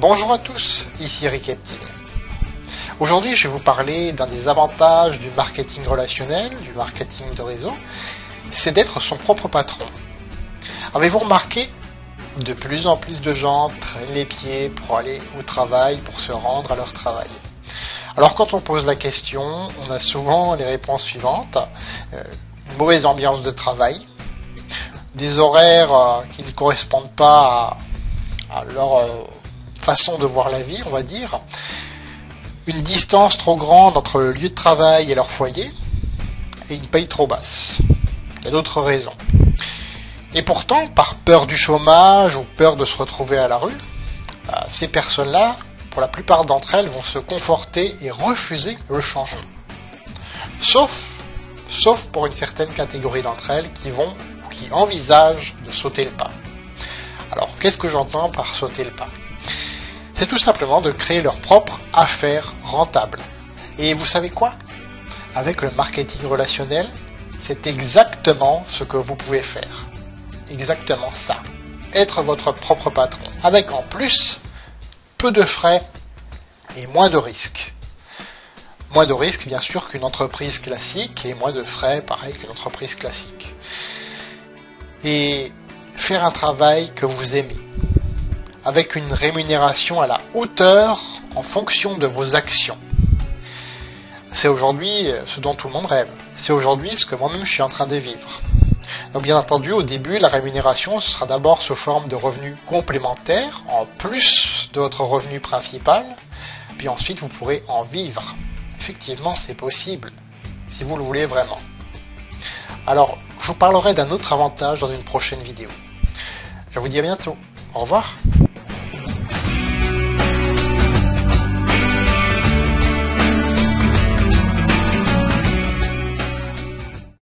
Bonjour à tous, ici Rick Epting. Aujourd'hui, je vais vous parler d'un des avantages du marketing relationnel, du marketing de réseau, c'est d'être son propre patron. Avez-vous remarqué, de plus en plus de gens traînent les pieds pour aller au travail, pour se rendre à leur travail. Alors quand on pose la question, on a souvent les réponses suivantes. Une mauvaise ambiance de travail, des horaires qui ne correspondent pas à leur façon de voir la vie, on va dire, une distance trop grande entre le lieu de travail et leur foyer, et une paye trop basse. Il y a d'autres raisons. Et pourtant, par peur du chômage ou peur de se retrouver à la rue, ces personnes-là, pour la plupart d'entre elles, vont se conforter et refuser le changement. Sauf pour une certaine catégorie d'entre elles qui envisagent de sauter le pas. Alors, qu'est-ce que j'entends par sauter le pas ? C'est tout simplement de créer leur propre affaire rentable. Et vous savez quoi ? Avec le marketing relationnel, c'est exactement ce que vous pouvez faire. Exactement ça. Être votre propre patron. Avec en plus, peu de frais et moins de risques. Moins de risques, bien sûr, qu'une entreprise classique et moins de frais, pareil, qu'une entreprise classique. Et faire un travail que vous aimez. Avec une rémunération à la hauteur en fonction de vos actions. C'est aujourd'hui ce dont tout le monde rêve. C'est aujourd'hui ce que moi-même je suis en train de vivre. Donc bien entendu, au début, la rémunération ce sera d'abord sous forme de revenus complémentaires, en plus de votre revenu principal, puis ensuite vous pourrez en vivre. Effectivement, c'est possible, si vous le voulez vraiment. Alors, je vous parlerai d'un autre avantage dans une prochaine vidéo. Je vous dis à bientôt. Au revoir.